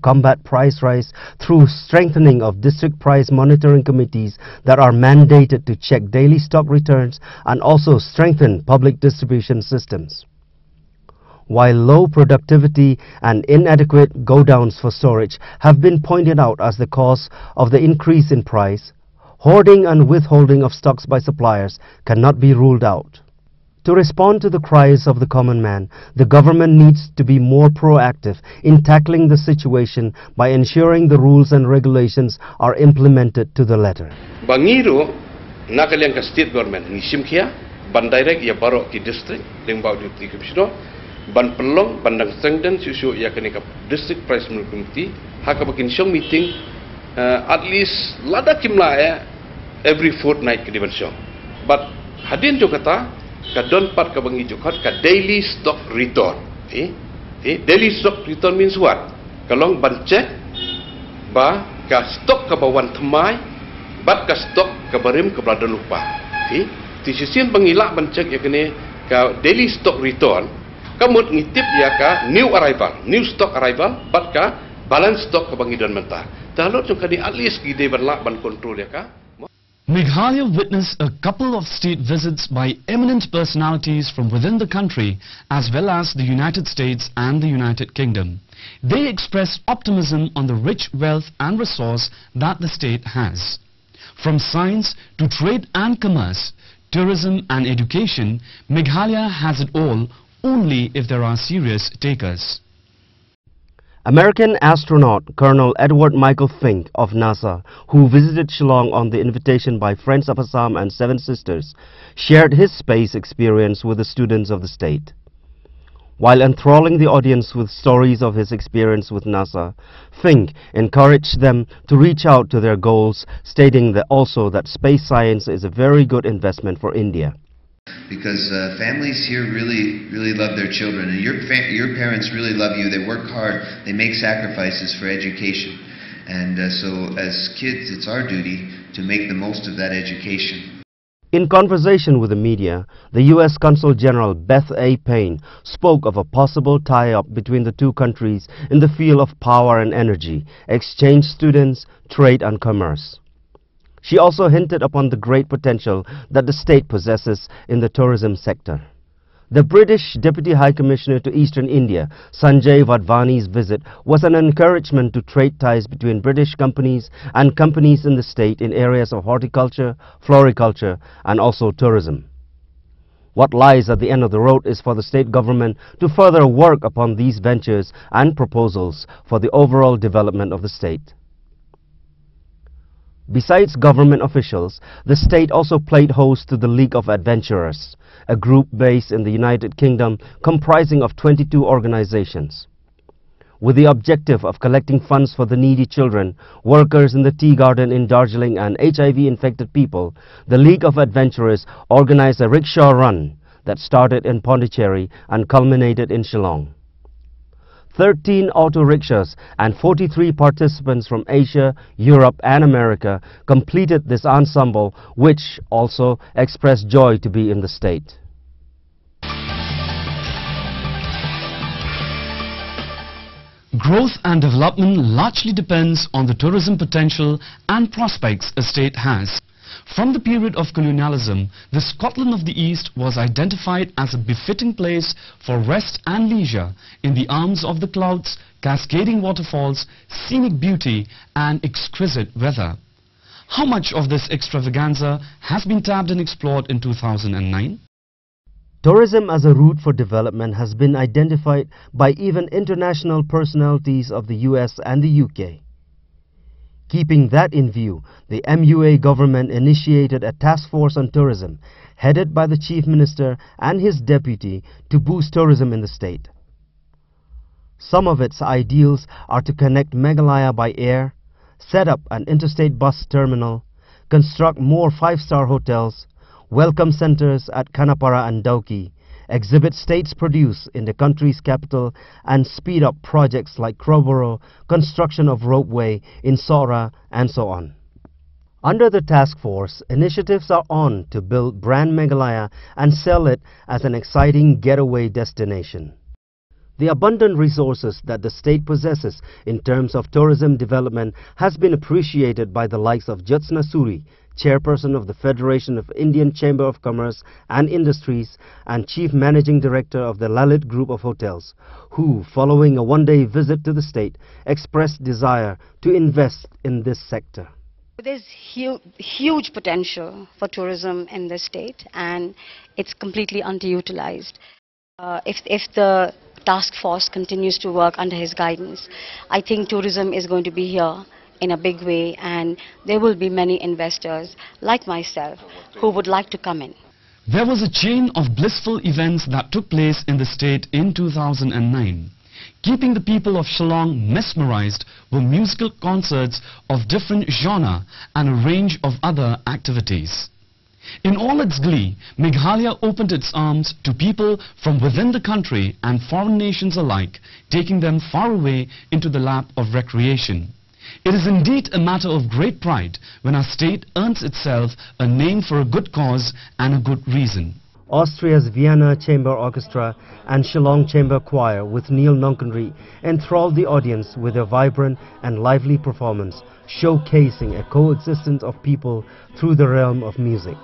combat price rise through strengthening of district price monitoring committees that are mandated to check daily stock returns and also strengthen public distribution systems. While low productivity and inadequate go-downs for storage have been pointed out as the cause of the increase in price, hoarding and withholding of stocks by suppliers cannot be ruled out. To respond to the cries of the common man, the government needs to be more proactive in tackling the situation by ensuring the rules and regulations are implemented to the letter. Bangiru nakaliang ka state government ngisim kia ban direct ya baro ki district ding bau deputy commissioner ban pelong bandang sengdan susu ya kini ka district price committee haka bakin shong meeting at least lada kimla ya every fortnight ke dimension but hadin jo kata ka don pat ka bangi jo ka daily stock return daily stock return means what kalong ban check ba ka stock ka bawan thamai bat ka stock ka barim ka brada lupa ti sisin bangila ban check ya kini ka daily stock return kamut ngitip ya ka new arrival new stock arrival bat ka balance stock ka bangidan mentah talot yung kani at least gide ban ban control ya ka. Meghalaya witnessed a couple of state visits by eminent personalities from within the country as well as the United States and the United Kingdom. They expressed optimism on the rich wealth and resource that the state has. From science to trade and commerce, tourism and education, Meghalaya has it all only if there are serious takers. American astronaut Colonel Edward Michael Fink of NASA, who visited Shillong on the invitation by Friends of Assam and Seven Sisters, shared his space experience with the students of the state. While enthralling the audience with stories of his experience with NASA, Fink encouraged them to reach out to their goals, stating that also that space science is a very good investment for India. Because families here really love their children, and your parents really love you. They work hard, they make sacrifices for education, and so as kids it's our duty to make the most of that education. In conversation with the media, the U.S. Consul General Beth A. Payne spoke of a possible tie-up between the two countries in the field of power and energy, exchange students, trade and commerce. She also hinted upon the great potential that the state possesses in the tourism sector. The British Deputy High Commissioner to Eastern India, Sanjay Vadvani's visit was an encouragement to trade ties between British companies and companies in the state in areas of horticulture, floriculture and also tourism. What lies at the end of the road is for the state government to further work upon these ventures and proposals for the overall development of the state. Besides government officials, the state also played host to the League of Adventurers, a group based in the United Kingdom comprising of 22 organizations. With the objective of collecting funds for the needy children, workers in the tea garden in Darjeeling and HIV-infected people, the League of Adventurers organized a rickshaw run that started in Pondicherry and culminated in Shillong. 13 auto rickshaws and 43 participants from Asia, Europe and America completed this ensemble, which also expressed joy to be in the state. Growth and development largely depends on the tourism potential and prospects a state has. From the period of colonialism, the Scotland of the East was identified as a befitting place for rest and leisure in the arms of the clouds, cascading waterfalls, scenic beauty and exquisite weather. How much of this extravaganza has been tapped and explored in 2009? Tourism as a route for development has been identified by even international personalities of the US and the UK. Keeping that in view, the MUA government initiated a task force on tourism, headed by the Chief Minister and his deputy, to boost tourism in the state. Some of its ideals are to connect Meghalaya by air, set up an interstate bus terminal, construct more 5-star hotels, welcome centers at Kanapara and Dauki, exhibit states produce in the country's capital and speed up projects like Crowborough, construction of ropeway in Sora and so on. Under the task force, initiatives are on to build brand Meghalaya and sell it as an exciting getaway destination. The abundant resources that the state possesses in terms of tourism development has been appreciated by the likes of Jyotsna Suri, Chairperson of the Federation of Indian Chamber of Commerce and Industries and Chief Managing Director of the Lalit Group of Hotels, who, following a one-day visit to the state, expressed desire to invest in this sector. There's huge potential for tourism in the state, and it's completely underutilized. If the task force continues to work under his guidance, I think tourism is going to be here in a big way, and there will be many investors like myself who would like to come in. There was a chain of blissful events that took place in the state in 2009. Keeping the people of Shillong mesmerized were musical concerts of different genre and a range of other activities. In all its glee, Meghalaya opened its arms to people from within the country and foreign nations alike, taking them far away into the lap of recreation. It is indeed a matter of great pride when our state earns itself a name for a good cause and a good reason. Austria's Vienna Chamber Orchestra and Shillong Chamber Choir with Neil Nonkanri enthralled the audience with their vibrant and lively performance, showcasing a coexistence of people through the realm of music.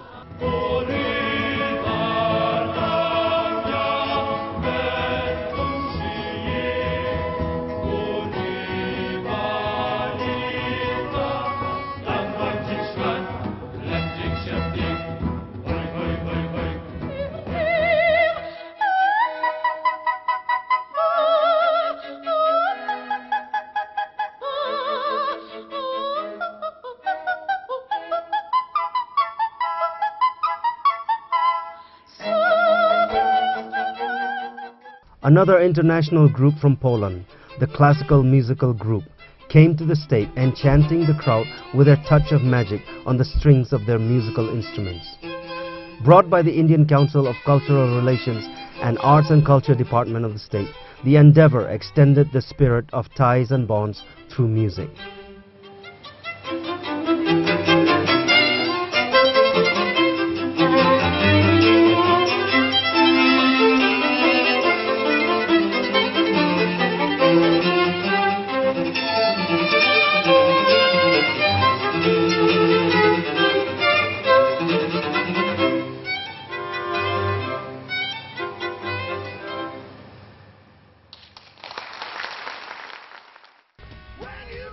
Another international group from Poland, the classical musical group, came to the state enchanting the crowd with their touch of magic on the strings of their musical instruments. Brought by the Indian Council of Cultural Relations and Arts and Culture Department of the state, the endeavour extended the spirit of ties and bonds through music.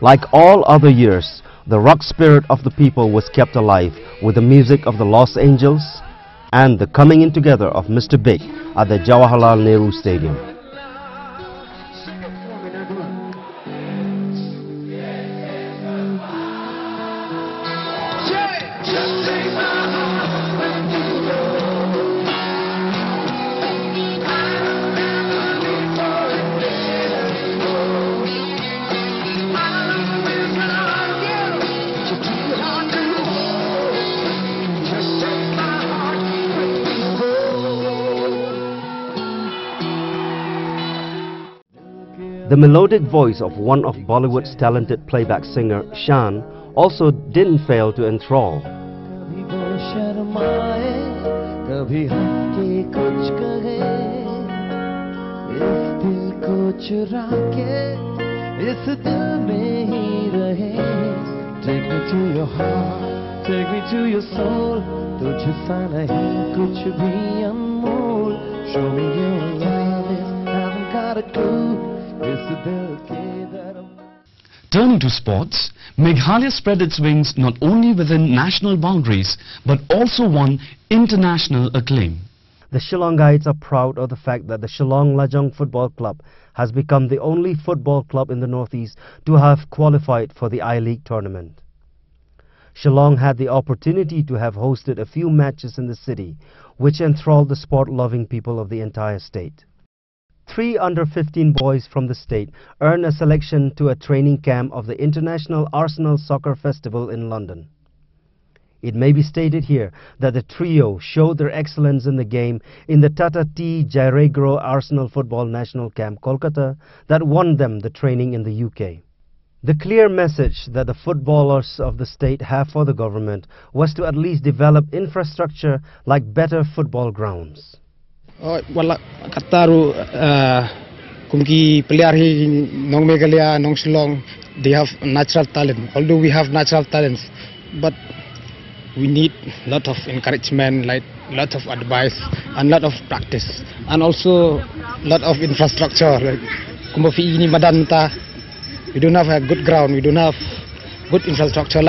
Like all other years, the rock spirit of the people was kept alive with the music of the Los Angeles and the coming in together of Mr. Big at the Jawaharlal Nehru Stadium. The melodic voice of one of Bollywood's talented playback singer, Shan, also didn't fail to enthrall. Take me to your heart, take me to your soul. Tujhse nahi kuch bhi anmol. Show me your love is haven't got a clue. Turning to sports, Meghalaya spread its wings not only within national boundaries but also won international acclaim. The Shillongites are proud of the fact that the Shillong Lajong Football Club has become the only football club in the northeast to have qualified for the I-League tournament. Shillong had the opportunity to have hosted a few matches in the city, which enthralled the sport-loving people of the entire state. 3 under-15 boys from the state earned a selection to a training camp of the International Arsenal Soccer Festival in London. It may be stated here that the trio showed their excellence in the game in the Tata T. Jairegro Arsenal Football National Camp, Kolkata, that won them the training in the UK. The clear message that the footballers of the state have for the government was to at least develop infrastructure like better football grounds. Wala kataru Kumki Peliarhi, Nong Meghalaya, Nong Shillong, they have natural talent. Although we have natural talents, but we need a lot of encouragement, like lot of advice and lot of practice, and also lot of infrastructure. Like Kumbafi ini Madanta, we don't have a good ground, we don't have good infrastructure.